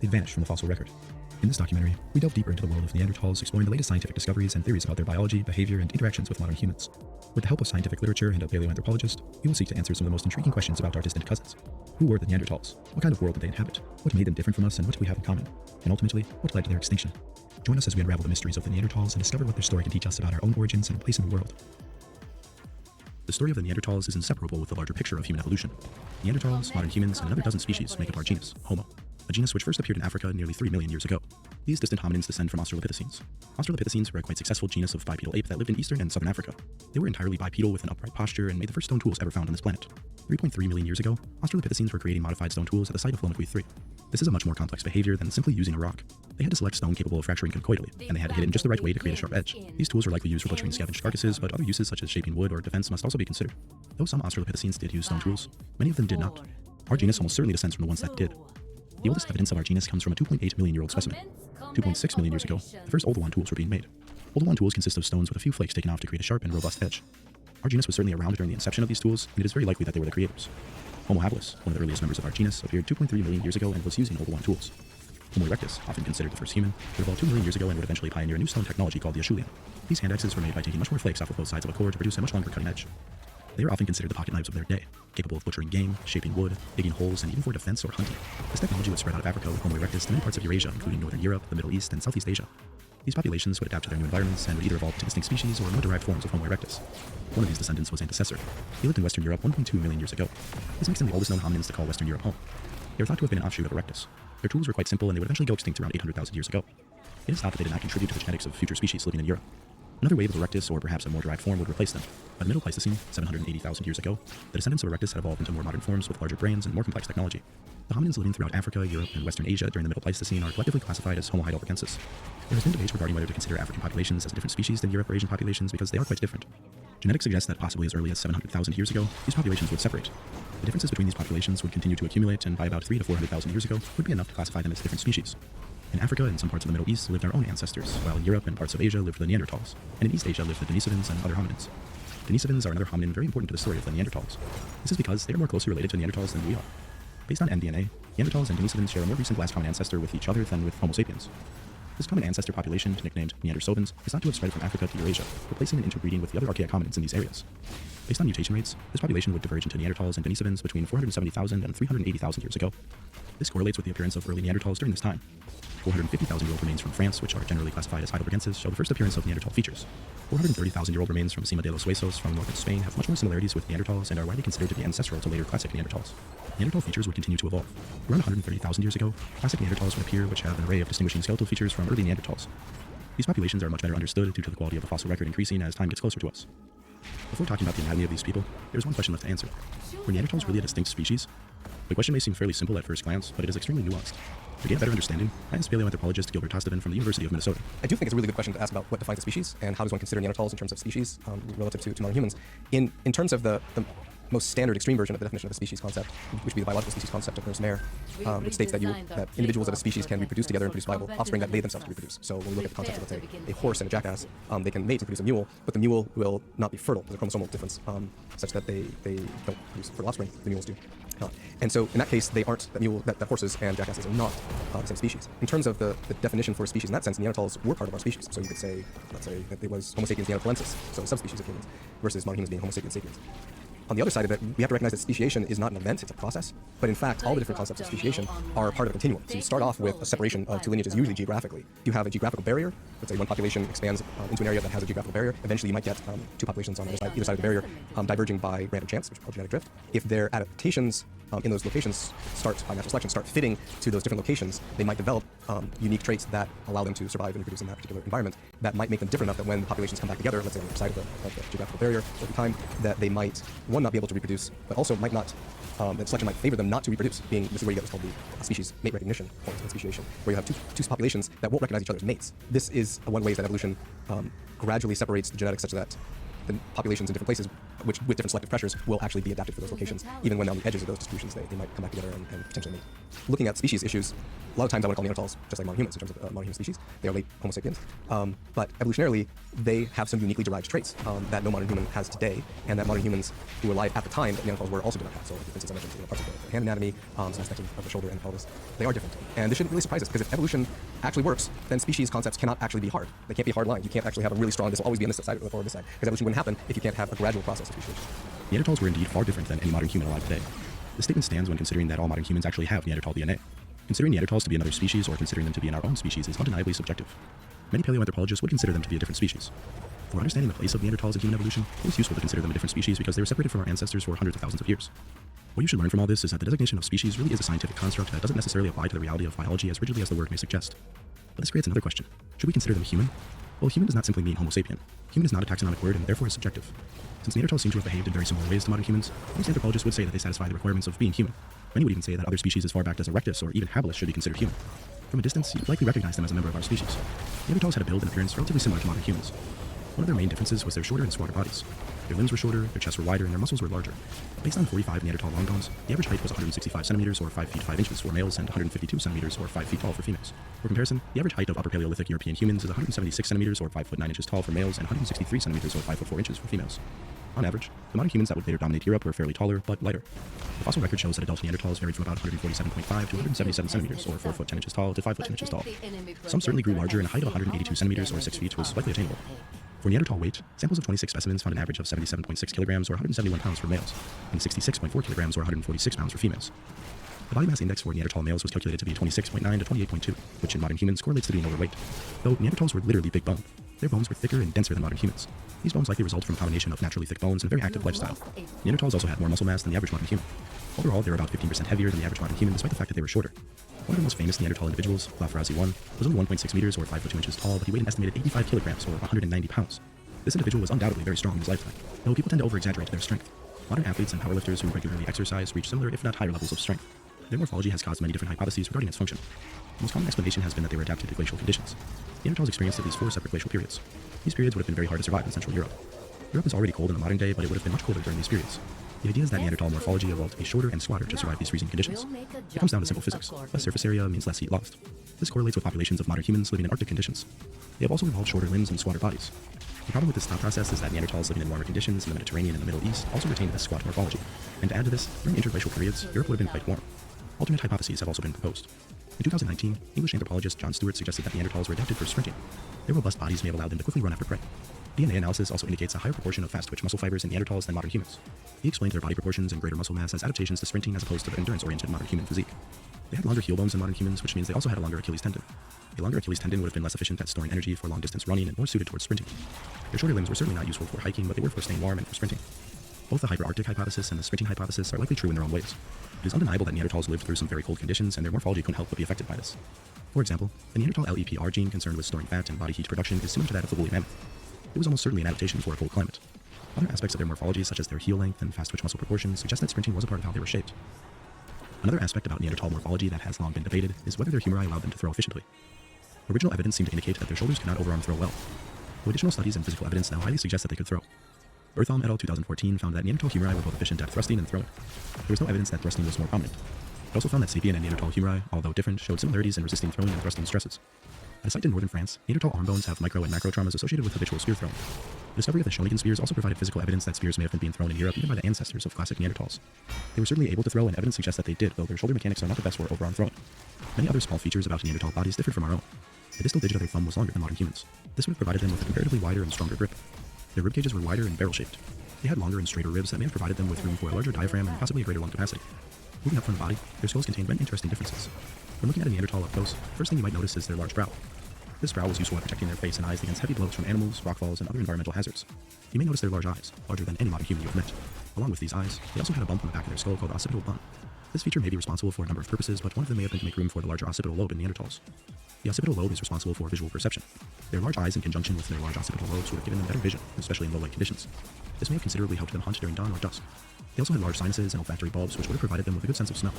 they'd vanished from the fossil record. In this documentary, we delve deeper into the world of Neanderthals, exploring the latest scientific discoveries and theories about their biology, behavior, and interactions with modern humans. With the help of scientific literature and a paleoanthropologist, we will seek to answer some of the most intriguing questions about our distant cousins. Who were the Neanderthals? What kind of world did they inhabit? What made them different from us, and what do we have in common? And ultimately, what led to their extinction? Join us as we unravel the mysteries of the Neanderthals and discover what their story can teach us about our own origins and place in the world. The story of the Neanderthals is inseparable with the larger picture of human evolution. Neanderthals, modern humans, and another dozen species make up our genus, Homo, a genus which first appeared in Africa nearly 3 million years ago. These distant hominins descend from Australopithecines. Australopithecines were a quite successful genus of bipedal ape that lived in eastern and southern Africa. They were entirely bipedal with an upright posture and made the first stone tools ever found on this planet. 3.3 million years ago, Australopithecines were creating modified stone tools at the site of Lomotwi 3. This is a much more complex behavior than simply using a rock. They had to select stone capable of fracturing conchoidally, and they had to hit it in just the right way to create a sharp edge. These tools were likely used for butchering scavenged carcasses, but other uses such as shaping wood or defense must also be considered. Though some Australopithecines did use stone tools, many of them did not. Our genus almost certainly descends from the ones that did. The oldest evidence of our genus comes from a 2.8 million year old specimen. 2.6 million years ago, the first Oldowan tools were being made. Oldowan tools consist of stones with a few flakes taken off to create a sharp and robust edge. Our genus was certainly around during the inception of these tools, and it is very likely that they were the creators. Homo habilis, one of the earliest members of our genus, appeared 2.3 million years ago and was using Oldowan tools. Homo erectus, often considered the first human, would evolve 2 million years ago and would eventually pioneer a new stone technology called the Acheulean. These hand axes were made by taking much more flakes off of both sides of a core to produce a much longer cutting edge. They are often considered the pocket knives of their day, capable of butchering game, shaping wood, digging holes, and even for defense or hunting. This technology would spread out of Africa with Homo erectus to many parts of Eurasia, including northern Europe, the Middle East, and Southeast Asia. These populations would adapt to their new environments and would either evolve into distinct species or more derived forms of Homo erectus. One of these descendants was Antecessor. He lived in Western Europe 1.2 million years ago. This makes them the oldest known hominins to call Western Europe home. They were thought to have been an offshoot of Erectus. Their tools were quite simple and they would eventually go extinct around 800,000 years ago. It is thought that they did not contribute to the genetics of future species living in Europe. Another wave of Erectus, or perhaps a more derived form, would replace them. By the Middle Pleistocene, 780,000 years ago, the descendants of Erectus had evolved into more modern forms with larger brains and more complex technology. The hominins living throughout Africa, Europe, and Western Asia during the Middle Pleistocene are collectively classified as Homo heidelbergensis. There has been debate regarding whether to consider African populations as a different species than Europe or Asian populations because they are quite different. Genetics suggests that possibly as early as 700,000 years ago, these populations would separate. The differences between these populations would continue to accumulate, and by about 300 to 400,000 years ago, would be enough to classify them as different species. In Africa and some parts of the Middle East lived our own ancestors, while in Europe and parts of Asia lived the Neanderthals, and in East Asia lived the Denisovans and other hominins. Denisovans are another hominin very important to the story of the Neanderthals. This is because they are more closely related to Neanderthals than we are. Based on mDNA, Neanderthals and Denisovans share a more recent last common ancestor with each other than with Homo sapiens. This common ancestor population, nicknamed Neandersovans, is thought to have spread from Africa to Eurasia, replacing and interbreeding with the other archaic hominins in these areas. Based on mutation rates, this population would diverge into Neanderthals and Denisovans between 470,000 and 380,000 years ago. This correlates with the appearance of early Neanderthals during this time. 450,000-year-old remains from France, which are generally classified as heidelbergensis, show the first appearance of Neanderthal features. 430,000-year-old remains from Cima de los Huesos from northern Spain have much more similarities with Neanderthals and are widely considered to be ancestral to later classic Neanderthals. Neanderthal features would continue to evolve. Around 130,000 years ago, classic Neanderthals would appear, which have an array of distinguishing skeletal features from early Neanderthals. These populations are much better understood due to the quality of the fossil record increasing as time gets closer to us. Before talking about the anatomy of these people, there's one question left to answer. Were Neanderthals really a distinct species? The question may seem fairly simple at first glance, but it is extremely nuanced. To gain a better understanding, I asked paleoanthropologist Gilbert Tosteven from the University of Minnesota. I do think it's a really good question to ask about what defines a species and how does one consider Neanderthals in terms of species relative to modern humans. In terms of the most standard extreme version of the definition of a species concept, which would be the biological species concept of Ernst Mayr, which states that individuals of a species can reproduce together and produce viable offspring that they themselves can reproduce. So when we look at the concept of, let's say, a horse and a jackass, they can mate and produce a mule, but the mule will not be fertile. There's a chromosomal difference such that they don't produce fertile offspring. The mules do. And so in that case, they aren't, that horses and jackasses are not the same species. In terms of the definition for a species in that sense, Neanderthals were part of our species. So you could say, let's say, that it was Homo sapiens neanderthalensis, so a subspecies of humans, versus modern humans being Homo sapiens sapiens. On the other side of it, we have to recognize that speciation is not an event, it's a process. But in fact, all the different concepts of speciation are part of a continuum. So you start off with a separation of two lineages, usually geographically. You have a geographical barrier. Let's say one population expands into an area that has a geographical barrier. Eventually, you might get two populations on either side of the barrier diverging by random chance, which is called genetic drift. If their adaptations in those locations by natural selection start fitting to those different locations, they might develop unique traits that allow them to survive and reproduce in that particular environment that might make them different enough that when the populations come back together, let's say on the side of the geographical barrier over time, that they might, one, not be able to reproduce, but also might not, that selection might favor them not to reproduce, this is where you get what's called the species mate recognition point in speciation, where you have two populations that won't recognize each other as mates. This is one way that evolution gradually separates the genetics such that the populations in different places, which with different selective pressures, will actually be adapted for those locations, even when on the edges of those distributions they might come back together and potentially mate. Looking at species issues, a lot of times I want to call Neanderthals just like modern humans in terms of modern human species. They are late Homo sapiens. But evolutionarily, they have some uniquely derived traits that no modern human has today, and that modern humans who were alive at the time that Neanderthals were also do not have. So, for instance, I mentioned parts of the hand anatomy, some aspects of the shoulder and pelvis. They are different. And this shouldn't really surprise us, because if evolution actually works, then species concepts cannot actually be hard. They can't be hard lines. You can't actually have a really strong, this will always be on this side or this side, because evolution wouldn't happen if you can't have a gradual process of speciation. Neanderthals were indeed far different than any modern human alive today. This statement stands when considering that all modern humans actually have Neanderthal DNA. Considering Neanderthals to be another species or considering them to be in our own species is undeniably subjective. Many paleoanthropologists would consider them to be a different species. For understanding the place of Neanderthals in human evolution, it is useful to consider them a different species because they were separated from our ancestors for hundreds of thousands of years. What you should learn from all this is that the designation of species really is a scientific construct that doesn't necessarily apply to the reality of biology as rigidly as the word may suggest. But this creates another question. Should we consider them human? Well, human does not simply mean Homo sapien. Human is not a taxonomic word and therefore is subjective. Since Neanderthals seem to have behaved in very similar ways to modern humans, most anthropologists would say that they satisfy the requirements of being human. Many would even say that other species as far back as Erectus or even Habilis should be considered human. From a distance, you'd likely recognize them as a member of our species. Neanderthals had a build and appearance relatively similar to modern humans. One of their main differences was their shorter and squatter bodies. Their limbs were shorter, their chests were wider, and their muscles were larger. Based on 45 Neanderthal long bones, the average height was 165 centimeters or 5 feet 5 inches for males and 152 centimeters or 5 feet tall for females. For comparison, the average height of Upper Paleolithic European humans is 176 centimeters or 5 foot 9 inches tall for males and 163 centimeters or 5 foot 4 inches for females. On average, the modern humans that would later dominate Europe were fairly taller but lighter. The fossil record shows that adult Neanderthals varied from about 147.5 to 177 centimeters or 4 foot 10 inches tall to 5 foot 10 inches tall. Some certainly grew larger, and a height of 182 centimeters or 6 feet was likely attainable. For Neanderthal weight, samples of 26 specimens found an average of 77.6 kilograms or 171 pounds for males, and 66.4 kilograms or 146 pounds for females. The body mass index for Neanderthal males was calculated to be 26.9 to 28.2, which in modern humans correlates to being overweight. Though Neanderthals were literally big boned, their bones were thicker and denser than modern humans. These bones likely result from a combination of naturally thick bones and a very active lifestyle. Neanderthals also had more muscle mass than the average modern human. Overall, they were about 15% heavier than the average modern human, despite the fact that they were shorter. One of the most famous Neanderthal individuals, Lafrazi I, was only 1.6 meters or 5 foot 2 inches tall, but he weighed an estimated 85 kilograms or 190 pounds. This individual was undoubtedly very strong in his lifetime, though people tend to over-exaggerate their strength. Modern athletes and powerlifters who regularly exercise reach similar, if not higher, levels of strength. Their morphology has caused many different hypotheses regarding its function. The most common explanation has been that they were adapted to glacial conditions. Neanderthals experienced at least 4 separate glacial periods. These periods would have been very hard to survive in Central Europe. Europe is already cold in the modern day, but it would have been much colder during these periods. The idea is that Neanderthal morphology evolved to be shorter and squatter to survive these freezing conditions. It comes down to simple physics. Less surface area means less heat lost. This correlates with populations of modern humans living in Arctic conditions. They have also evolved shorter limbs and squatter bodies. The problem with this thought process is that Neanderthals living in warmer conditions in the Mediterranean and the Middle East also retained this squat morphology. And to add to this, during interglacial periods, Europe would have been quite warm. Alternate hypotheses have also been proposed. In 2019, English anthropologist John Stewart suggested that Neanderthals were adapted for sprinting. Their robust bodies may have allowed them to quickly run after prey. DNA analysis also indicates a higher proportion of fast-twitch muscle fibers in Neanderthals than modern humans. He explained their body proportions and greater muscle mass as adaptations to sprinting as opposed to the endurance-oriented modern human physique. They had longer heel bones than modern humans, which means they also had a longer Achilles tendon. A longer Achilles tendon would have been less efficient at storing energy for long-distance running and more suited towards sprinting. Their shorter limbs were certainly not useful for hiking, but they were for staying warm and for sprinting. Both the hyperarctic hypothesis and the sprinting hypothesis are likely true in their own ways. It is undeniable that Neanderthals lived through some very cold conditions, and their morphology couldn't help but be affected by this. For example, the Neanderthal LEPR gene concerned with storing fat and body heat production is similar to that of the woolly mammoth. It was almost certainly an adaptation for a cold climate. Other aspects of their morphology, such as their heel length and fast-twitch muscle proportions, suggest that sprinting was a part of how they were shaped. Another aspect about Neanderthal morphology that has long been debated is whether their humeri allowed them to throw efficiently. Original evidence seemed to indicate that their shoulders could not overarm throw well, though additional studies and physical evidence now highly suggest that they could throw. Berthom et al. 2014 found that Neanderthal humeri were both efficient at thrusting and throwing. There was no evidence that thrusting was more prominent. It also found that sapien and Neanderthal humeri, although different, showed similarities in resisting throwing and thrusting stresses. At a site in northern France, Neanderthal arm bones have micro and macro traumas associated with habitual spear throwing. The discovery of the Schonigan spears also provided physical evidence that spears may have been being thrown in Europe even by the ancestors of classic Neanderthals. They were certainly able to throw, and evidence suggests that they did, though their shoulder mechanics are not the best for overarm throwing. Many other small features about Neanderthal bodies differed from our own. The distal digit of their thumb was longer than modern humans. This would have provided them with a comparatively wider and stronger grip. Their rib cages were wider and barrel-shaped. They had longer and straighter ribs that may have provided them with room for a larger diaphragm and possibly a greater lung capacity. Moving up from the body, their skulls contained many interesting differences. When looking at a Neanderthal up close, the first thing you might notice is their large brow. This brow was useful at protecting their face and eyes against heavy blows from animals, rockfalls, and other environmental hazards. You may notice their large eyes, larger than any modern human you have met. Along with these eyes, they also had a bump on the back of their skull called occipital bun. This feature may be responsible for a number of purposes, but one of them may have been to make room for the larger occipital lobe in Neanderthals. The occipital lobe is responsible for visual perception. Their large eyes in conjunction with their large occipital lobes would have given them better vision, especially in low light conditions. This may have considerably helped them hunt during dawn or dusk. They also had large sinuses and olfactory bulbs, which would have provided them with a good sense of smell.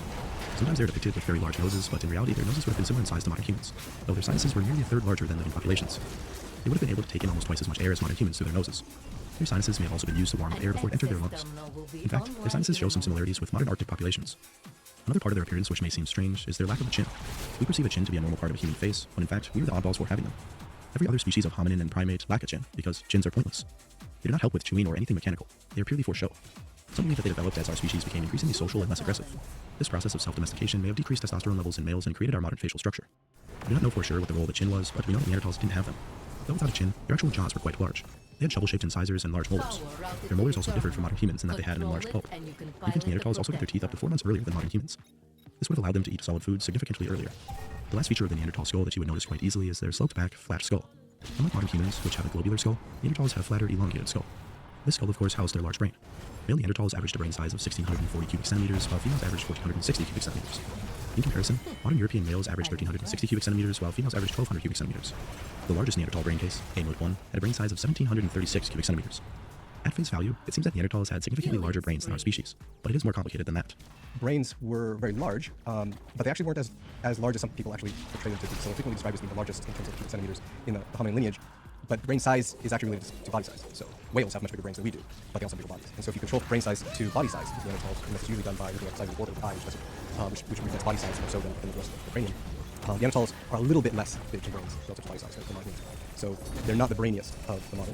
Sometimes they're depicted with very large noses, but in reality their noses would have been similar in size to modern humans, though their sinuses were nearly a third larger than living populations. They would have been able to take in almost twice as much air as modern humans through their noses. Their sinuses may have also been used to warm up air before it entered their lungs. In fact, their sinuses show some similarities with modern Arctic populations. Another part of their appearance which may seem strange is their lack of a chin. We perceive a chin to be a normal part of a human face, when in fact, we are the oddballs for having them. Every other species of hominin and primate lack a chin, because chins are pointless. They do not help with chewing or anything mechanical. They are purely for show. Some believe that they developed as our species became increasingly social and less aggressive. This process of self-domestication may have decreased testosterone levels in males and created our modern facial structure. We do not know for sure what the role of the chin was, but we know that Neanderthals didn't have them. Though without a chin, their actual jaws were quite large. They had shovel-shaped incisors and large molars. Their molars also differed from modern humans in that they had an enlarged pulp. Ancient Neanderthals also got their teeth up to 4 months earlier than modern humans. This would have allowed them to eat solid food significantly earlier. The last feature of the Neanderthal skull that you would notice quite easily is their sloped-back, flat skull. Unlike modern humans, which have a globular skull, Neanderthals had a flatter, elongated skull. This skull, of course, housed their large brain. Male Neanderthals averaged a brain size of 1,640 cubic centimeters, while females averaged 1,460 cubic centimeters. In comparison, modern European males averaged 1,360 cubic centimeters, while females averaged 1,200 cubic centimeters. The largest Neanderthal brain case, A-Mode-1, had a brain size of 1,736 cubic centimeters. At face value, it seems that Neanderthals had significantly larger brains than our species, but it is more complicated than that. Brains were very large, but they actually weren't as large as some people actually portray them to be. So they're frequently described as being the largest in terms of cubic centimeters in the hominin lineage. But brain size is actually related to body size. So whales have much bigger brains than we do, but they also have bigger bodies. And so if you control brain size to body size with Neanderthals, and that's usually done by looking at the size of the border of the eye, which reflects body size more so than the rest of the cranium. Neanderthals are a little bit less big in brains relative to body size than modern humans. So they're not the brainiest of the modern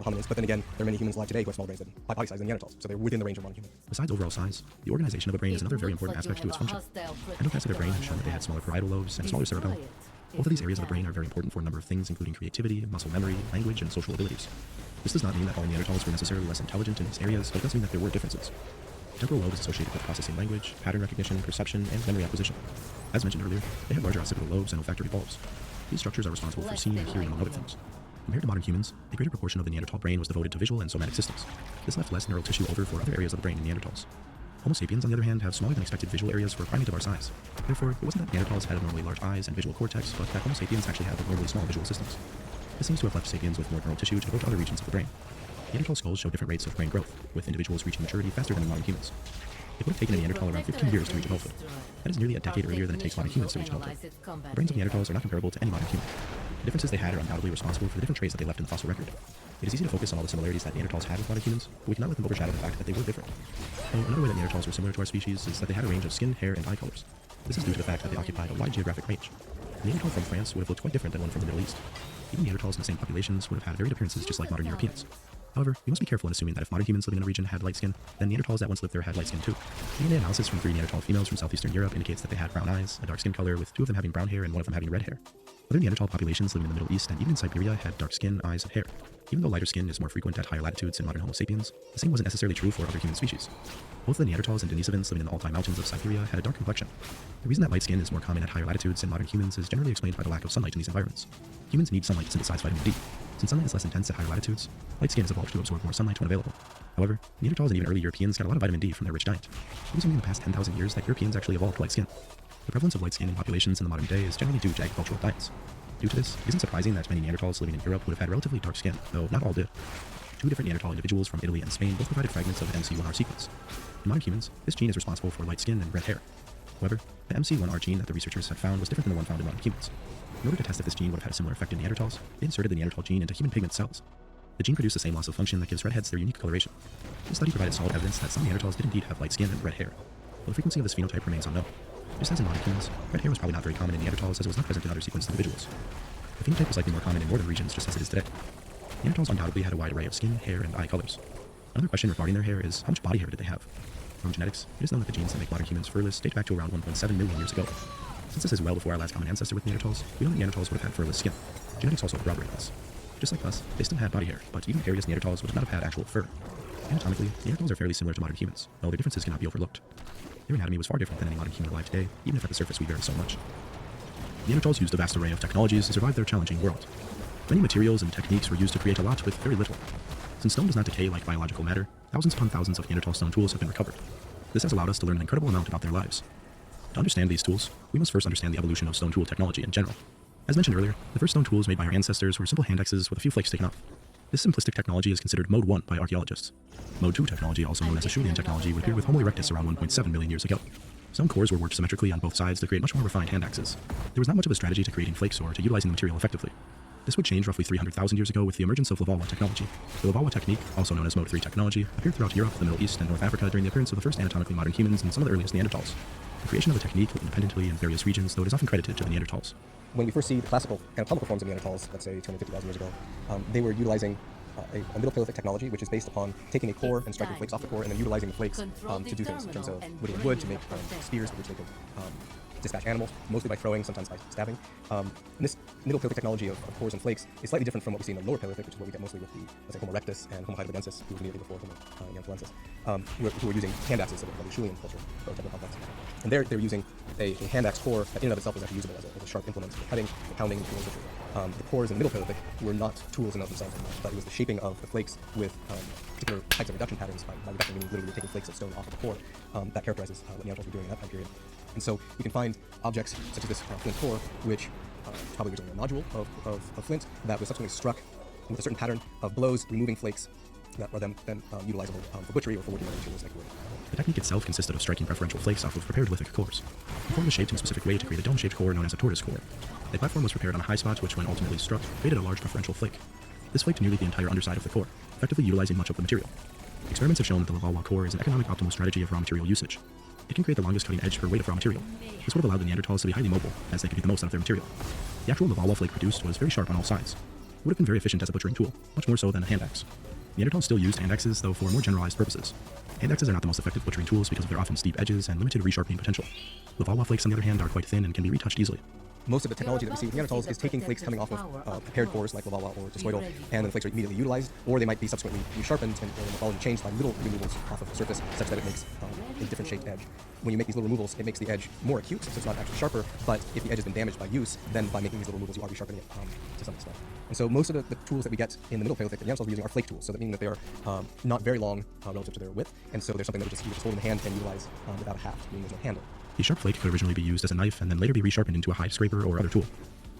hominids, but then again, there are many humans alive today who have smaller brains than body size than Neanderthals, so they're within the range of modern humans. Besides overall size, the organization of a brain is another very important aspect to its function. Endotypes of their brain have shown that they had smaller parietal lobes and smaller cerebellum. Both of these areas of the brain are very important for a number of things, including creativity, muscle memory, language, and social abilities. This does not mean that all Neanderthals were necessarily less intelligent in these areas, but it does mean that there were differences. The temporal lobe is associated with processing language, pattern recognition, perception, and memory acquisition. As mentioned earlier, they have larger occipital lobes and olfactory bulbs. These structures are responsible for seeing and hearing, among other things. Compared to modern humans, a greater proportion of the Neanderthal brain was devoted to visual and somatic systems. This left less neural tissue over for other areas of the brain in Neanderthals. Homo sapiens, on the other hand, have smaller than expected visual areas for a primate of our size. Therefore, it wasn't that Neanderthals had abnormally large eyes and visual cortex, but that Homo sapiens actually had abnormally small visual systems. This seems to have left sapiens with more neural tissue to devote to other regions of the brain. Neanderthal skulls show different rates of brain growth, with individuals reaching maturity faster than in modern humans. It would have taken a Neanderthal around 15 years to reach adulthood. That is nearly a decade earlier than it takes modern humans to reach adulthood. The brains of Neanderthals are not comparable to any modern human. The differences they had are undoubtedly responsible for the different traits that they left in the fossil record. It is easy to focus on all the similarities that Neanderthals had with modern humans, but we cannot let them overshadow the fact that they were different. Another way that Neanderthals were similar to our species is that they had a range of skin, hair, and eye colors. This is due to the fact that they occupied a wide geographic range. A Neanderthal from France would have looked quite different than one from the Middle East. Even Neanderthals in the same populations would have had varied appearances just like modern Europeans. However, we must be careful in assuming that if modern humans living in a region had light skin, then Neanderthals that once lived there had light skin too. DNA analysis from 3 Neanderthal females from southeastern Europe indicates that they had brown eyes, a dark skin color, with 2 of them having brown hair and 1 of them having red hair. Other Neanderthal populations living in the Middle East and even in Siberia had dark skin, eyes, and hair. Even though lighter skin is more frequent at higher latitudes in modern Homo sapiens, the same wasn't necessarily true for other human species. Both the Neanderthals and Denisovans living in the Altai Mountains of Siberia had a dark complexion. The reason that light skin is more common at higher latitudes in modern humans is generally explained by the lack of sunlight in these environments. Humans need sunlight to synthesize vitamin D. Since sunlight is less intense at higher latitudes, light skin has evolved to absorb more sunlight when available. However, Neanderthals and even early Europeans got a lot of vitamin D from their rich diet. It was only in the past 10,000 years that Europeans actually evolved light skin. The prevalence of light skin in populations in the modern day is generally due to agricultural diets. Due to this, it isn't surprising that many Neanderthals living in Europe would have had relatively dark skin, though not all did. 2 different Neanderthal individuals from Italy and Spain both provided fragments of the MC1R sequence. In modern humans, this gene is responsible for light skin and red hair. However, the MC1R gene that the researchers had found was different than the one found in modern humans. In order to test if this gene would have had a similar effect in Neanderthals, they inserted the Neanderthal gene into human pigment cells. The gene produced the same loss of function that gives redheads their unique coloration. This study provided solid evidence that some Neanderthals did indeed have light skin and red hair, though the frequency of this phenotype remains unknown. Just as in modern humans, red hair was probably not very common in Neanderthals as it was not present in other sequenced individuals. The phenotype was likely more common in northern regions just as it is today. Neanderthals undoubtedly had a wide array of skin, hair, and eye colors. Another question regarding their hair is how much body hair did they have? From genetics, it is known that the genes that make modern humans furless date back to around 1.7 million years ago. Since this is well before our last common ancestor with Neanderthals, we know that Neanderthals would have had furless skin. Genetics also corroborate this. Just like us, they still had body hair, but even hairiest Neanderthals would not have had actual fur. Anatomically, Neanderthals are fairly similar to modern humans, though their differences cannot be overlooked. Their anatomy was far different than any modern human alive today, even if at the surface we vary so much. Neanderthals used a vast array of technologies to survive their challenging world. Many materials and techniques were used to create a lot with very little. Since stone does not decay like biological matter, thousands upon thousands of Neanderthal stone tools have been recovered. This has allowed us to learn an incredible amount about their lives. To understand these tools, we must first understand the evolution of stone tool technology in general. As mentioned earlier, the first stone tools made by our ancestors were simple hand axes with a few flakes taken off. This simplistic technology is considered Mode 1 by archaeologists. Mode 2 technology, also known as Acheulean technology, would appear with Homo erectus around 1.7 million years ago. Some cores were worked symmetrically on both sides to create much more refined hand axes. There was not much of a strategy to creating flakes or to utilizing the material effectively. This would change roughly 300,000 years ago with the emergence of Volskya technology. The Volskya technique, also known as Mode 3 technology, appeared throughout Europe, the Middle East, and North Africa during the appearance of the first anatomically modern humans and some of the earliest Neanderthals. The creation of the technique independently in various regions, though it is often credited to the Neanderthals. When we first see the classical anatomical forms of Neanderthals, let's say 250,000 years ago, they were utilizing a middle Paleolithic technology, which is based upon taking a core and striking flakes off the core, and then utilizing the flakes to do things in terms of whittling wood to make spears, which they could dispatch animals, mostly by throwing, sometimes by stabbing. And this middle Paleolithic technology of cores and flakes is slightly different from what we see in the lower Paleolithic, which is what we get mostly with the, let's say, Homo erectus and Homo heidelbergensis, who was immediately before Homo neanderthalensis, who were using hand axes of the Schulian culture, or techno-complex. And they're using a hand axe core that in and of itself is actually usable as a sharp implement for cutting, for pounding, and tools. The cores in the middle Paleolithic were not tools in and of themselves, but it was the shaping of the flakes with particular types of reduction patterns, by reduction meaning literally taking flakes of stone off of the core, that characterizes what Neanderthals were doing in that time period. And so you can find objects such as this flint core, which probably originally a nodule of flint that was subsequently struck with a certain pattern of blows, removing flakes that are then utilizable for butchery or for working on materials like wood. The technique itself consisted of striking preferential flakes off of prepared lithic cores. The core was shaped in a specific way to create a dome-shaped core known as a tortoise core. A platform was prepared on a high spot, which when ultimately struck, created a large preferential flake. This flaked nearly the entire underside of the core, effectively utilizing much of the material. Experiments have shown that the Volskya core is an economic optimal strategy of raw material usage. It can create the longest cutting edge per weight of raw material. This would have allowed the Neanderthals to be highly mobile, as they could get the most out of their material. The actual Volskya flake produced was very sharp on all sides. It would have been very efficient as a butchering tool, much more so than a hand axe. Neanderthals still used hand axes, though for more generalized purposes. Hand axes are not the most effective butchering tools because of their often steep edges and limited resharpening potential. The Volskya flakes, on the other hand, are quite thin and can be retouched easily. Most of the technology that we see with Neanderthals is taking flakes coming off of prepared cores like Volskya or discoidal, and then the flakes are immediately utilized, or they might be subsequently resharpened and the morphology changed by little removals off of the surface such that it makes a different shaped edge. When you make these little removals, it makes the edge more acute, so it's not actually sharper, but if the edge has been damaged by use, then by making these little removals, you are resharpening it to some extent. And so most of the tools that we get in the middle Paleolithic that Neanderthals were using are flake tools, so that means that they are not very long relative to their width, and so there's something that you just hold in the hand and utilize without a haft, meaning there's no handle. The sharp flake could originally be used as a knife and then later be resharpened into a hide scraper or other tool.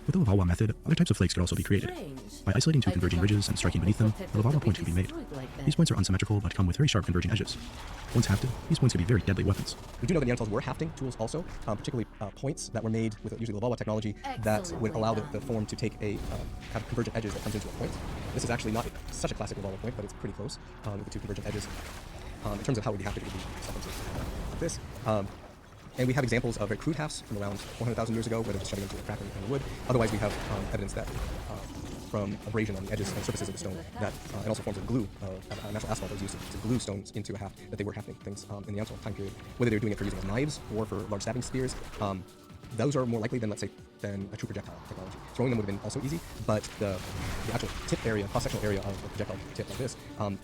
With the Volskya method, other types of flakes could also be created. By isolating two converging ridges and striking beneath them, a Volskya point could be made. These points are unsymmetrical but come with very sharp converging edges. Once hafted, these points could be very deadly weapons. We do know that Neanderthals were hafting tools also, particularly points that were made with usually Volskya technology that would allow the form to take have convergent edges that comes into a point. This is actually not such a classic Volskya point, but it's pretty close with the two convergent edges. In terms of how it would be hafted, it would be something like this. And we have examples of very crude hafts from around 400,000 years ago, where they're just shoving into a crack in the wood. Otherwise, we have evidence that from abrasion on the edges and surfaces of the stone, that and also forms of glue, natural asphalt that was used to glue stones into a haft, that they were hafting things in the Neanderthal time period. Whether they were doing it for using as knives or for large stabbing spears, those are more likely than, let's say, than a true projectile technology. Throwing them would have been also easy, but the actual tip area, cross-sectional area of a projectile tip like this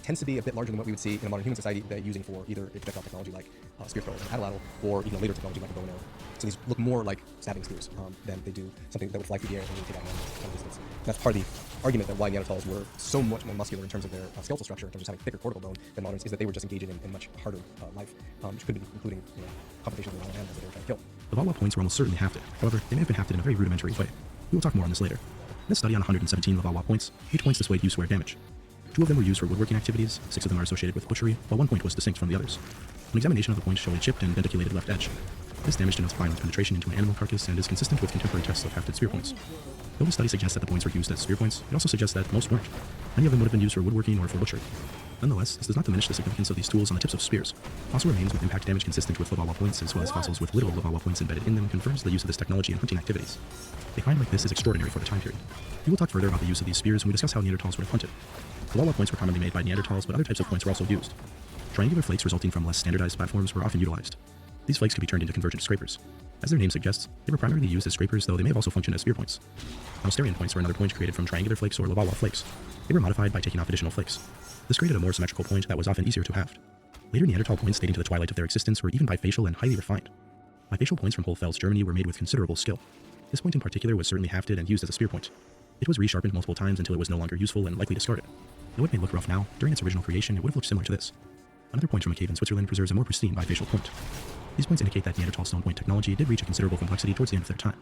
tends to be a bit larger than what we would see in a modern human society that using for either a projectile technology like spear throw or atlatl, or even a later technology like a bow and arrow. So these look more like stabbing spears than they do something that would fly through the air and really take out a distance. That's part of the argument that why Neanderthals were so much more muscular in terms of their skeletal structure, in terms of having thicker cortical bone than moderns, is that they were just engaging in much harder life, which could be including confrontations with wild animals that they were trying to kill. The Volskya points were almost certainly hafted. However, they may have been hafted in a very rudimentary way. We will talk more on this later. In this study on 117 Volskya points, 8 points displayed use-wear damage. 2 of them were used for woodworking activities, 6 of them are associated with butchery, while 1 point was distinct from the others. An examination of the points showed a chipped and dentaculated left edge. This damage denotes violent penetration into an animal carcass and is consistent with contemporary tests of hafted spear points. Though the study suggests that the points were used as spear points, it also suggests that most weren't. Many of them would have been used for woodworking or for butchery. Nonetheless, this does not diminish the significance of these tools on the tips of spears. Fossil remains with impact damage consistent with Volskya points, as well as fossils with little Volskya points embedded in them, confirms the use of this technology in hunting activities. A find like this is extraordinary for the time period. We will talk further about the use of these spears when we discuss how Neanderthals would have hunted. The Volskya points were commonly made by Neanderthals, but other types of points were also used. Triangular flakes resulting from less standardized platforms were often utilized. These flakes could be turned into convergent scrapers. As their name suggests, they were primarily used as scrapers, though they may have also functioned as spear points. Mousterian points were another point created from triangular flakes or Volskya flakes. They were modified by taking off additional flakes. This created a more symmetrical point that was often easier to haft. Later Neanderthal points dating to the twilight of their existence were even bifacial and highly refined. Bifacial points from Hohlfels, Germany were made with considerable skill. This point in particular was certainly hafted and used as a spear point. It was resharpened multiple times until it was no longer useful and likely discarded. Though it may look rough now, during its original creation it would have looked similar to this. Another point from a cave in Switzerland preserves a more pristine bifacial point. These points indicate that Neanderthal stone point technology did reach a considerable complexity towards the end of their time.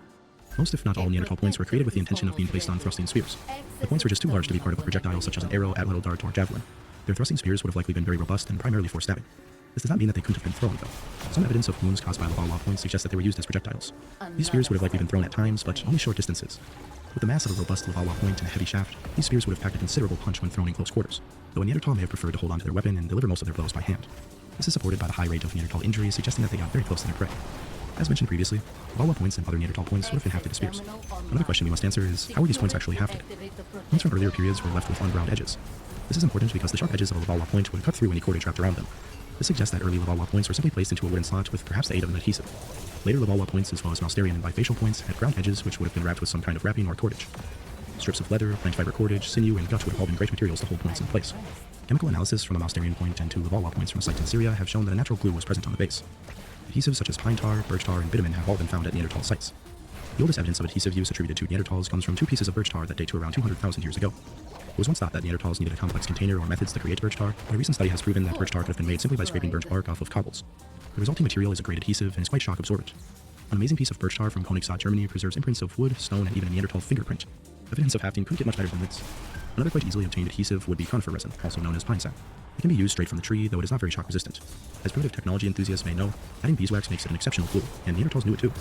Most if not all Neanderthal points were created with the intention of being placed on thrusting spears. The points were just too large to be part of a projectile such as an arrow, atlatl dart, or javelin. Their thrusting spears would have likely been very robust and primarily for stabbing. This does not mean that they couldn't have been thrown, though. Some evidence of wounds caused by Volskya points suggests that they were used as projectiles. These spears would have likely been thrown at times, but only short distances. With the mass of a robust Levallois point and a heavy shaft, these spears would have packed a considerable punch when thrown in close quarters, though a Neanderthal may have preferred to hold onto their weapon and deliver most of their blows by hand. This is supported by the high rate of Neanderthal injury, suggesting that they got very close to their prey. As mentioned previously, Levallois points and other Neanderthal points would have been hafted to spears. Another question we must answer is, how were these points actually hafted? Points from earlier periods were left with unground edges. This is important because the sharp edges of a Levallois point would cut through any cordage wrapped around them. This suggests that early Levallois points were simply placed into a wooden slot with perhaps the aid of an adhesive. Later Levallois points, as well as Mousterian and bifacial points, had ground edges which would have been wrapped with some kind of wrapping or cordage. Strips of leather, plant fiber cordage, sinew, and gut would have all been great materials to hold points in place. Chemical analysis from a Mousterian point and two Levallois points from a site in Syria have shown that a natural glue was present on the base. Adhesives such as pine tar, birch tar, and bitumen have all been found at Neanderthal sites. The oldest evidence of adhesive use attributed to Neanderthals comes from two pieces of birch tar that date to around 200,000 years ago. It was once thought that Neanderthals needed a complex container or methods to create birch tar, but a recent study has proven that birch tar could have been made simply by scraping birch bark off of cobbles. The resulting material is a great adhesive and is quite shock absorbent. An amazing piece of birch tar from Königsstadt, Germany preserves imprints of wood, stone, and even a Neanderthal fingerprint. Evidence of hafting couldn't get much better than this. Another quite easily obtained adhesive would be conifer resin, also known as pine sap. It can be used straight from the tree, though it is not very shock resistant. As primitive technology enthusiasts may know, adding beeswax makes it an exceptional glue, and Neanderthals knew it too.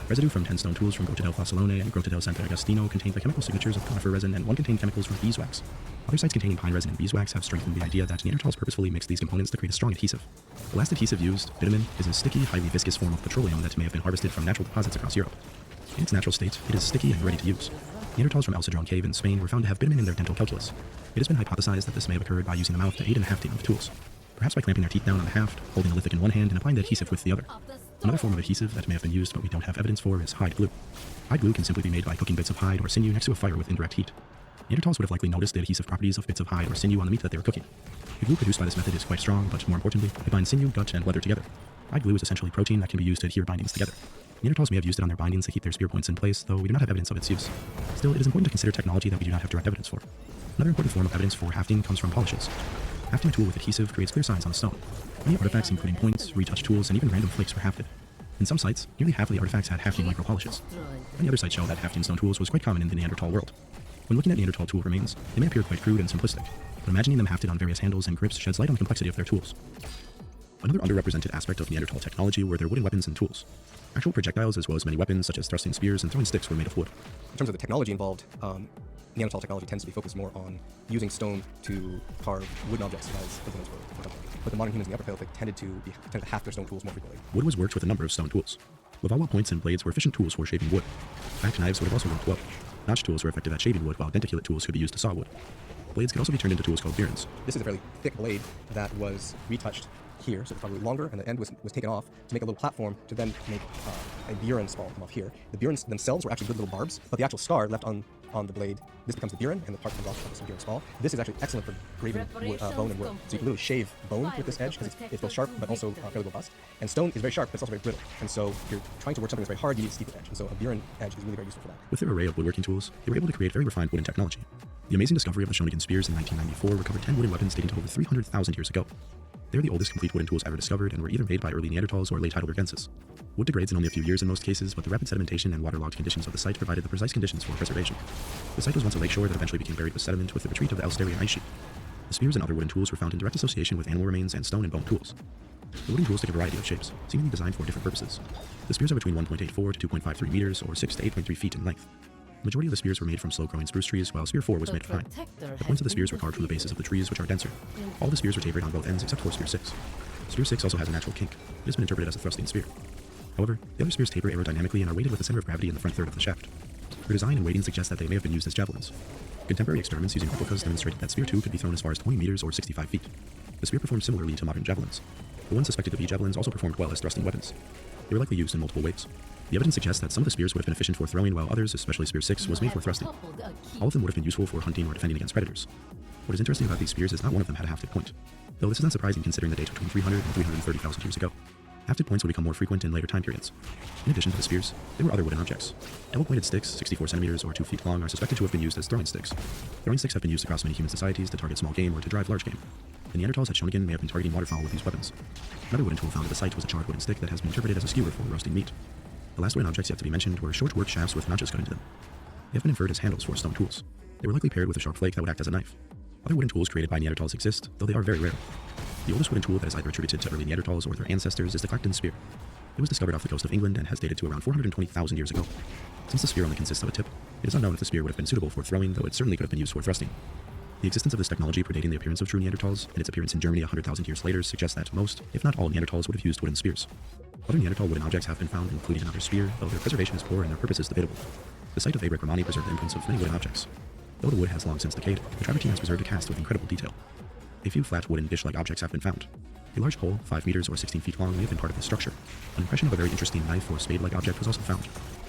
Residue from 10 stone tools from Grotta del Fassolone and Grotta del Santo Agostino contained the chemical signatures of conifer resin, and one contained chemicals from beeswax. Other sites containing pine resin and beeswax have strengthened the idea that Neanderthals purposefully mixed these components to create a strong adhesive. The last adhesive used, bitumen, is a sticky, highly viscous form of petroleum that may have been harvested from natural deposits across Europe. In its natural state, it is sticky and ready to use. Neanderthals from El Cedron Cave in Spain were found to have bitumen in their dental calculus. It has been hypothesized that this may have occurred by using the mouth to aid in the hafting of tools. Perhaps by clamping their teeth down on the haft, holding a lithic in one hand, and applying the adhesive with the other. Another form of adhesive that may have been used but we don't have evidence for is hide glue. Hide glue can simply be made by cooking bits of hide or sinew next to a fire with indirect heat. Neanderthals would have likely noticed the adhesive properties of bits of hide or sinew on the meat that they were cooking. The glue produced by this method is quite strong, but more importantly, it binds sinew, gut, and leather together. Hide glue is essentially protein that can be used to adhere bindings together. Neanderthals may have used it on their bindings to keep their spear points in place, though we do not have evidence of its use. Still, it is important to consider technology that we do not have direct evidence for. Another important form of evidence for hafting comes from polishes. Hafting a tool with adhesive creates clear signs on a stone. Many artifacts, including points, retouched tools, and even random flakes, were hafted. In some sites, nearly half of the artifacts had hafting micropolishes. Many other sites show that hafting stone tools was quite common in the Neanderthal world. When looking at Neanderthal tool remains, they may appear quite crude and simplistic, but imagining them hafted on various handles and grips sheds light on the complexity of their tools. Another underrepresented aspect of Neanderthal technology were their wooden weapons and tools. Actual projectiles, as well as many weapons such as thrusting spears and throwing sticks, were made of wood. In terms of the technology involved, Neanderthal technology tends to be focused more on using stone to carve wooden objects as implements for something. But the modern humans in the upper Paleolithic tended to haft their stone tools more frequently. Wood was worked with a number of stone tools. Levallois points and blades were efficient tools for shaving wood. Hacked knives would have also worked well. Notch tools were effective at shaving wood, while denticulate tools could be used to saw wood. Blades could also be turned into tools called birns. This is a fairly thick blade that was retouched here, so it's probably longer, and the end was taken off to make a little platform to then make a burin spall come off here. The burins themselves were actually good little barbs, but the actual scar left on the blade, this becomes the burin, and the part comes off becomes the burin spall. This is actually excellent for graving bone and wood. So you can literally shave bone with this edge because it's both sharp but also fairly robust. And stone is very sharp, but it's also very brittle. And so if you're trying to work something that's very hard, you need a steeper edge. And so a burin edge is really very useful for that. With their array of woodworking tools, they were able to create very refined wooden technology. The amazing discovery of the Schonigan spears in 1994 recovered 10 wooden weapons dating to over 300,000 years ago. They are the oldest complete wooden tools ever discovered and were either made by early Neanderthals or late Heidelbergensis. Wood degrades in only a few years in most cases, but the rapid sedimentation and waterlogged conditions of the site provided the precise conditions for preservation. The site was once a lakeshore that eventually became buried with sediment with the retreat of the Elsterian ice sheet. The spears and other wooden tools were found in direct association with animal remains and stone and bone tools. The wooden tools take a variety of shapes, seemingly designed for different purposes. The spears are between 1.84 to 2.53 meters or 6 to 8.3 feet in length. The majority of the spears were made from slow-growing spruce trees, while spear 4 was made of pine. The points of the spears were carved from the bases of the trees, which are denser. All the spears were tapered on both ends except for spear 6. Spear 6 also has a natural kink. It has been interpreted as a thrusting spear. However, the other spears taper aerodynamically and are weighted with the center of gravity in the front third of the shaft. Their design and weighting suggest that they may have been used as javelins. Contemporary experiments using replicas demonstrated that spear 2 could be thrown as far as 20 meters or 65 feet. The spear performed similarly to modern javelins. The ones suspected to be javelins also performed well as thrusting weapons. They were likely used in multiple ways. The evidence suggests that some of the spears would have been efficient for throwing, while others, especially spear 6, was made for thrusting. All of them would have been useful for hunting or defending against predators. What is interesting about these spears is not one of them had a hafted point, though this is not surprising considering the date between 300 and 330,000 years ago. Hafted points would become more frequent in later time periods. In addition to the spears, there were other wooden objects. Double-pointed sticks, 64 centimeters or 2 feet long, are suspected to have been used as throwing sticks. Throwing sticks have been used across many human societies to target small game or to drive large game. The Neanderthals at Schonigan may have been targeting waterfowl with these weapons. Another wooden tool found at the site was a charred wooden stick that has been interpreted as a skewer for roasting meat. The last wooden objects yet to be mentioned were short work shafts with notches cut into them. They have been inferred as handles for stone tools. They were likely paired with a sharp flake that would act as a knife. Other wooden tools created by Neanderthals exist, though they are very rare. The oldest wooden tool that is either attributed to early Neanderthals or their ancestors is the Clacton spear. It was discovered off the coast of England and has dated to around 420,000 years ago. Since the spear only consists of a tip, it is unknown if the spear would have been suitable for throwing, though it certainly could have been used for thrusting. The existence of this technology predating the appearance of true Neanderthals and its appearance in Germany 100,000 years later suggests that most, if not all, Neanderthals would have used wooden spears. Other Neanderthal wooden objects have been found, including another spear, though their preservation is poor and their purpose is debatable. The site of Abathur Romani preserved the imprints of many wooden objects. Though the wood has long since decayed, the travertine has preserved a cast with incredible detail. A few flat wooden dish-like objects have been found. A large pole, 5 meters or 16 feet long, may have been part of this structure. An impression of a very interesting knife or spade-like object was also found.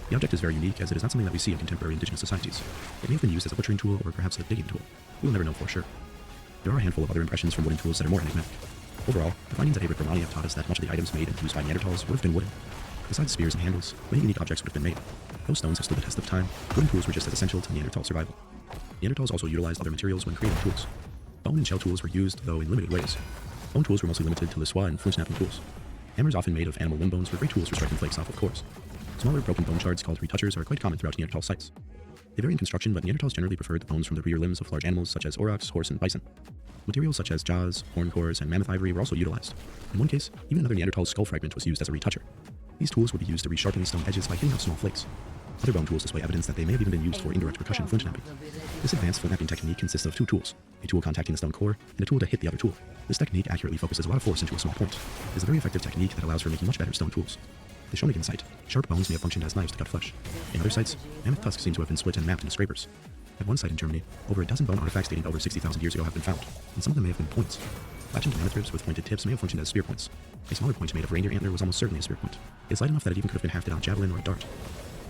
The object is very unique, as it is not something that we see in contemporary indigenous societies. It may have been used as a butchering tool or perhaps a digging tool. We will never know for sure. There are a handful of other impressions from wooden tools that are more enigmatic. Overall, the findings at Abathur Romani have taught us that much of the items made and used by Neanderthals would have been wooden. Besides spears and handles, many unique objects would have been made. Those stones have stood the test of time. Wooden tools were just as essential to Neanderthal survival. Neanderthals also utilized other materials when creating tools. Bone and shell tools were used, though in limited ways. Bone tools were mostly limited to lissois and flint-snapping tools. Hammers often made of animal limb bones were great tools for striking flakes off of cores. Smaller broken bone shards called retouchers are quite common throughout Neanderthal sites. They vary in construction, but Neanderthals generally preferred the bones from the rear limbs of large animals such as aurochs, horse, and bison. Materials such as jaws, horn cores, and mammoth ivory were also utilized. In one case, even another Neanderthal skull fragment was used as a retoucher. These tools would be used to resharpen stone edges by hitting out small flakes. Other bone tools display evidence that they may have even been used for indirect percussion flint snapping. This advanced flint snapping technique consists of two tools, a tool contacting the stone core, and a tool to hit the other tool. This technique accurately focuses a lot of force into a small point. It is a very effective technique that allows for making much better stone tools. The Schonigan site, sharp bones may have functioned as knives to cut flesh. In other sites, mammoth tusks seem to have been split and mapped into scrapers. At one site in Germany, over a dozen bone artifacts dating to over 60,000 years ago have been found, and some of them may have been points. Flattened mammoth ribs with pointed tips may have functioned as spear points. A smaller point made of reindeer antler was almost certainly a spear point. It is light enough that it even could have been hafted on a javelin or a dart.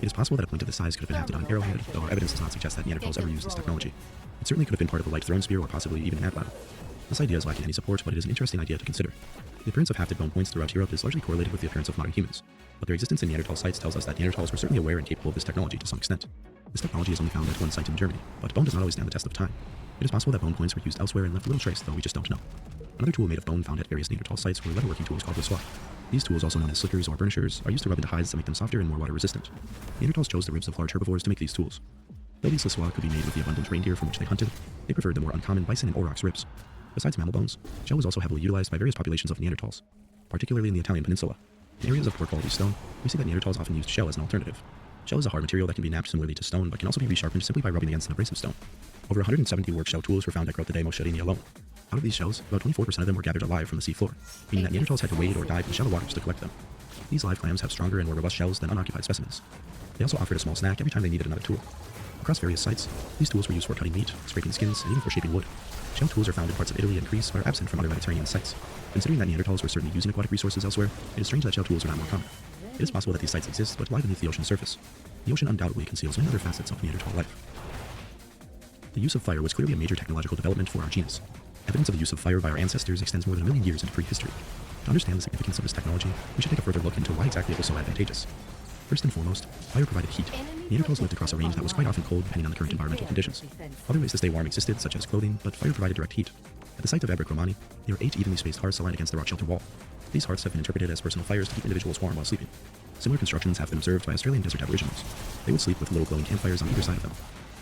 It is possible that a point of this size could have been hafted on an arrowhead, though our evidence does not suggest that Neanderthals ever used this technology. It certainly could have been part of a light thrown spear or possibly even an atlatl. This idea is lacking any support, but it is an interesting idea to consider. The appearance of hafted bone points throughout Europe is largely correlated with the appearance of modern humans, but their existence in Neanderthal sites tells us that Neanderthals were certainly aware and capable of this technology to some extent. This technology is only found at one site in Germany, but bone does not always stand the test of time. It is possible that bone points were used elsewhere and left little trace, though we just don't know. Another tool made of bone found at various Neanderthal sites were leatherworking tools called lissois. These tools, also known as slickers or burnishers, are used to rub into hides to make them softer and more water resistant. Neanderthals chose the ribs of large herbivores to make these tools. Though these lissois could be made with the abundant reindeer from which they hunted, they preferred the more uncommon bison and aurochs ribs. Besides mammal bones, shell was also heavily utilized by various populations of Neanderthals, particularly in the Italian peninsula. In areas of poor quality stone, we see that Neanderthals often used shell as an alternative. Shell is a hard material that can be knapped similarly to stone, but can also be resharpened simply by rubbing against an abrasive stone. Over 170 work shell tools were found at Grotte dei Moscerini alone. Out of these shells, about 24% of them were gathered alive from the sea floor, meaning that Neanderthals had to wade or dive in shallow waters to collect them. These live clams have stronger and more robust shells than unoccupied specimens. They also offered a small snack every time they needed another tool. Across various sites, these tools were used for cutting meat, scraping skins, and even for shaping wood. Shell tools are found in parts of Italy and Greece, but are absent from other Mediterranean sites. Considering that Neanderthals were certainly using aquatic resources elsewhere, it is strange that shell tools are not more common. It is possible that these sites exist, but lie beneath the ocean surface. The ocean undoubtedly conceals many other facets of Neanderthal life. The use of fire was clearly a major technological development for our genus. Evidence of the use of fire by our ancestors extends more than 1 million years into prehistory. To understand the significance of this technology, we should take a further look into why exactly it was so advantageous. First and foremost, fire provided heat. Neanderthals lived across a range that was quite often cold depending on the current environmental conditions. Other ways to stay warm existed, such as clothing, but fire provided direct heat. At the site of Abathur Romani, there are 8 evenly spaced hearths aligned against the rock shelter wall. These hearths have been interpreted as personal fires to keep individuals warm while sleeping. Similar constructions have been observed by Australian desert aboriginals. They would sleep with little glowing campfires on either side of them.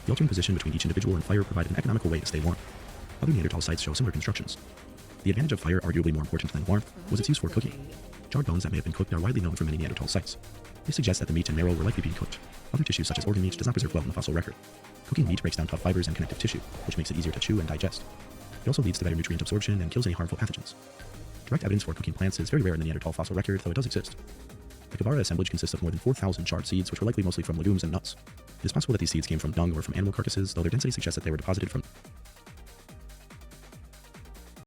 The altering position between each individual and fire provided an economical way to stay warm. Other Neanderthal sites show similar constructions. The advantage of fire, arguably more important than warmth, was its use for cooking. Charred bones that may have been cooked are widely known from many Neanderthal sites. This suggests that the meat and marrow were likely being cooked. Other tissues such as organ meat does not preserve well in the fossil record. Cooking meat breaks down tough fibers and connective tissue, which makes it easier to chew and digest. It also leads to better nutrient absorption and kills any harmful pathogens. Direct evidence for cooking plants is very rare in the Neanderthal fossil record, though it does exist. The Kavara assemblage consists of more than 4,000 charred seeds, which were likely mostly from legumes and nuts. It is possible that these seeds came from dung or from animal carcasses, though their density suggests that they were deposited from